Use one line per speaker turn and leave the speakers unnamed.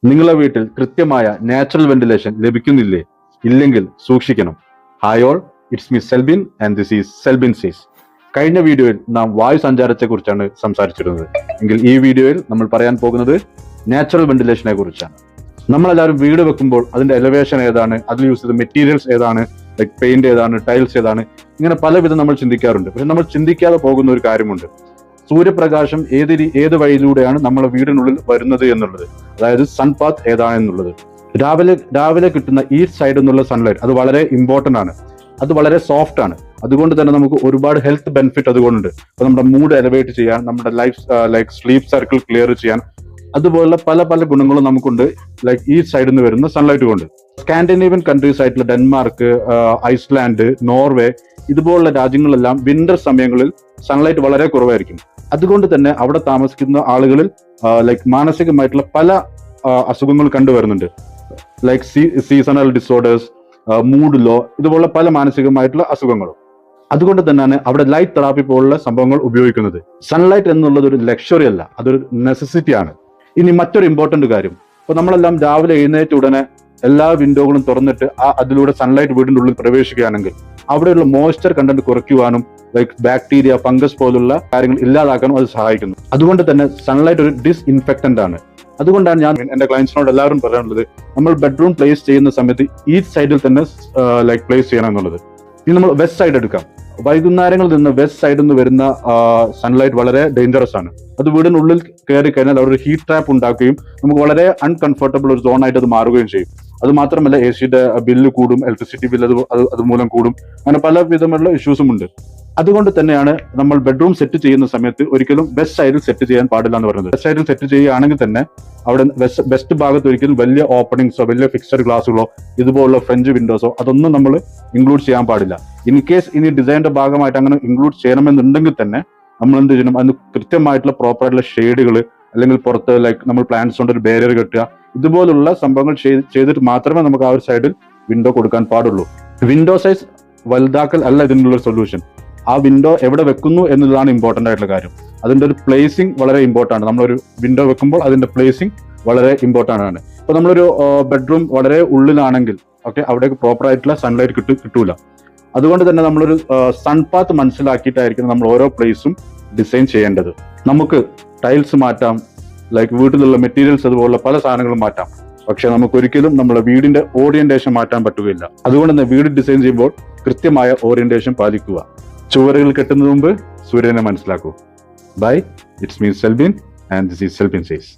നിങ്ങളുടെ വീട്ടിൽ കൃത്യമായ നാച്ചുറൽ വെന്റിലേഷൻ ലഭിക്കുന്നില്ലേ? ഇല്ലെങ്കിൽ സൂക്ഷിക്കണം. Hi all, it's me Selbin and this is Selbin sees. കഴിഞ്ഞ വീഡിയോയിൽ നാം വായു സഞ്ചാരത്തെ കുറിച്ചാണ് സംസാരിച്ചിരുന്നത്. എങ്കിൽ ഈ വീഡിയോയിൽ നമ്മൾ പറയാൻ പോകുന്നത് നാച്ചുറൽ വെന്റിലേഷനെ കുറിച്ചാണ്. നമ്മളെല്ലാവരും വീട് വെക്കുമ്പോൾ അതിന്റെ എലവേഷൻ ഏതാണ്, അതിൽ യൂസ് ചെയ്ത മെറ്റീരിയൽസ് ഏതാണ്, ലൈക് പെയിന്റ് ഏതാണ്, ടൈൽസ് ഏതാണ്, ഇങ്ങനെ പലവിധം നമ്മൾ ചിന്തിക്കാറുണ്ട്. പക്ഷെ നമ്മൾ ചിന്തിക്കാതെ പോകുന്ന ഒരു കാര്യമുണ്ട്. സൂര്യപ്രകാശം ഏത് വഴിയിലൂടെയാണ് നമ്മളെ വീടിനുള്ളിൽ വരുന്നത് എന്നുള്ളത്, അതായത് സൺപാത്ത് ഏതാണെന്നുള്ളത്. രാവിലെ കിട്ടുന്ന ഈ സൈഡിൽ നിന്നുള്ള സൺലൈറ്റ് അത് വളരെ ഇമ്പോർട്ടന്റ് ആണ്. അത് വളരെ സോഫ്റ്റ് ആണ്. അതുകൊണ്ട് തന്നെ നമുക്ക് ഒരുപാട് ഹെൽത്ത് ബെനിഫിറ്റ് അതുകൊണ്ടുണ്ട്. അപ്പൊ നമ്മുടെ മൂഡ് എലവേറ്റ് ചെയ്യാൻ, നമ്മുടെ ലൈക്ക് സ്ലീപ്പ് സർക്കിൾ ക്ലിയർ ചെയ്യാൻ, അതുപോലുള്ള പല പല ഗുണങ്ങളും നമുക്കുണ്ട് ലൈക്ക് ഈ സൈഡിൽ നിന്ന് വരുന്ന സൺലൈറ്റ് കൊണ്ട്. സ്കാൻഡിനേവിയൻ കൺട്രീസ് ആയിട്ടുള്ള ഡെൻമാർക്ക്, ഐസ്ലാൻഡ്, നോർവേ ഇതുപോലുള്ള രാജ്യങ്ങളെല്ലാം വിന്റർ സമയങ്ങളിൽ സൺലൈറ്റ് വളരെ കുറവായിരിക്കും. അതുകൊണ്ട് തന്നെ അവിടെ താമസിക്കുന്ന ആളുകളിൽ ലൈക്ക് മാനസികമായിട്ടുള്ള പല അസുഖങ്ങൾ കണ്ടുവരുന്നുണ്ട്. Like seasonal disorders, mood low, ഇതുപോലുള്ള പല മാനസികമായിട്ടുള്ള അസുഖങ്ങളും. അതുകൊണ്ട് തന്നെയാണ് അവിടെ ലൈറ്റ് തെറാപ്പി പോലുള്ള സംഭവങ്ങൾ ഉപയോഗിക്കുന്നത്. സൺലൈറ്റ് എന്നുള്ളത് ഒരു ലക്ഷറി അല്ല, അതൊരു നെസസിറ്റി ആണ്. ഇനി മറ്റൊരു ഇമ്പോർട്ടന്റ് കാര്യം, ഇപ്പൊ നമ്മളെല്ലാം രാവിലെ എഴുന്നേറ്റ ഉടനെ എല്ലാ വിൻഡോകളും തുറന്നിട്ട് അതിലൂടെ സൺലൈറ്റ് വീടിന്റെ ഉള്ളിൽ പ്രവേശിക്കുകയാണെങ്കിൽ അവിടെയുള്ള മോയ്സ്ചർ കണ്ടന്റ് കുറയ്ക്കുവാനും ലൈക്ക് ബാക്ടീരിയ, ഫംഗസ് പോലുള്ള കാര്യങ്ങൾ ഇല്ലാതാക്കാനും അത് സഹായിക്കുന്നു. അതുകൊണ്ട് തന്നെ സൺലൈറ്റ് ഒരു ഡിസ്ഇൻഫെക്റ്റന്റ് ആണ്. അതുകൊണ്ടാണ് ഞാൻ എന്റെ ക്ലയൻസിനോട് എല്ലാവരും പറയാനുള്ളത്, നമ്മൾ ബെഡ്റൂം പ്ലേസ് ചെയ്യുന്ന സമയത്ത് ഈ സൈഡിൽ തന്നെ ലൈക്ക് പ്ലേസ് ചെയ്യണം എന്നുള്ളത്. ഇനി നമ്മൾ വെസ്റ്റ് സൈഡ് എടുക്കാം. വൈകുന്നേരങ്ങളിൽ നിന്ന് വെസ്റ്റ് സൈഡിൽ നിന്ന് വരുന്ന സൺലൈറ്റ് വളരെ ഡേഞ്ചറസ് ആണ്. അത് വീടിനുള്ളിൽ കയറി കഴിഞ്ഞാൽ അവിടെ ഒരു ഹീറ്റ് ട്രാപ്പ് ഉണ്ടാക്കുകയും നമുക്ക് വളരെ അൺകംഫർട്ടബിൾ ഒരു സോൺ ആയിട്ട് അത് മാറുകയും ചെയ്യും. അത് മാത്രമല്ല AC-യുടെ ബില്ല് കൂടും, ഇലക്ട്രിസിറ്റി ബില്ല് അത് മൂലം കൂടും. അങ്ങനെ പല വിധമുള്ള ഇഷ്യൂസും ഉണ്ട്. അതുകൊണ്ട് തന്നെയാണ് നമ്മൾ ബെഡ്റൂം സെറ്റ് ചെയ്യുന്ന സമയത്ത് ഒരിക്കലും വെസ്റ്റ് സൈഡിൽ സെറ്റ് ചെയ്യാൻ പാടില്ല എന്ന് പറയുന്നത്. വെസ്റ്റ് സൈഡിൽ സെറ്റ് ചെയ്യുകയാണെങ്കിൽ തന്നെ അവിടെ വെസ്റ്റ് ഭാഗത്ത് ഒരിക്കലും വലിയ ഓപ്പണിങ്സോ വലിയ ഫിക്സഡ് ഗ്ലാസുകളോ ഇതുപോലുള്ള ഫ്രഞ്ച് വിൻഡോസോ അതൊന്നും നമ്മൾ ഇൻക്ലൂഡ് ചെയ്യാൻ പാടില്ല. ഇൻ കേസ് ഇനി ഡിസൈനിന്റെ ഭാഗമായിട്ട് അങ്ങനെ ഇൻക്ലൂഡ് ചെയ്യണമെന്നുണ്ടെങ്കിൽ തന്നെ നമ്മൾ എന്ത് ചെയ്യണം, അതിന് കൃത്യമായിട്ടുള്ള പ്രോപ്പർ ആയിട്ടുള്ള ഷെയ്ഡുകൾ, അല്ലെങ്കിൽ പുറത്ത് ലൈക്ക് നമ്മൾ പ്ലാന്റ്സ് കൊണ്ട് ഒരു ബാരിയർ കെട്ടുക, ഇതുപോലുള്ള സംഭവങ്ങൾ ചെയ്തിട്ട് മാത്രമേ നമുക്ക് ആ ഒരു സൈഡിൽ വിൻഡോ കൊടുക്കാൻ പാടുള്ളൂ. വിൻഡോ സൈസ് വലുതാക്കൽ അല്ല ഇതിനുള്ള സൊല്യൂഷൻ. ആ വിൻഡോ എവിടെ വെക്കുന്നു എന്നുള്ളതാണ് ഇമ്പോർട്ടന്റ് ആയിട്ടുള്ള കാര്യം. അതിന്റെ ഒരു പ്ലേസിംഗ് വളരെ ഇമ്പോർട്ടന്റ് ആണ്. നമ്മളൊരു വിൻഡോ വെക്കുമ്പോൾ അതിന്റെ പ്ലേസിംഗ് വളരെ ഇമ്പോർട്ടന്റ് ആണ്. ഇപ്പൊ നമ്മളൊരു ബെഡ്റൂം വളരെ ഉള്ളിലാണെങ്കിൽ അവിടേക്ക് പ്രോപ്പർ ആയിട്ടുള്ള സൺലൈറ്റ് കിട്ടൂല. അതുകൊണ്ട് തന്നെ നമ്മളൊരു സൺപാത്ത് മനസ്സിലാക്കിയിട്ടായിരിക്കും നമ്മൾ ഓരോ പ്ലേസും ഡിസൈൻ ചെയ്യേണ്ടത്. നമുക്ക് ടൈൽസ് മാറ്റാം, ലൈക്ക് വീട്ടിലുള്ള മെറ്റീരിയൽസ് അതുപോലുള്ള പല സാധനങ്ങളും മാറ്റാം. പക്ഷെ നമുക്ക് ഒരിക്കലും നമ്മുടെ വീടിന്റെ ഓറിയന്റേഷൻ മാറ്റാൻ പറ്റുകയില്ല. അതുകൊണ്ട് തന്നെ വീട് ഡിസൈൻ ചെയ്യുമ്പോൾ കൃത്യമായ ഓറിയന്റേഷൻ പാലിക്കുക. ചുവരുകൾ കെട്ടുന്നതിന് മുമ്പ് സൂര്യനെ മനസ്സിലാക്കൂ. Bye, it's me Selbin and this is Selbin സീസ്.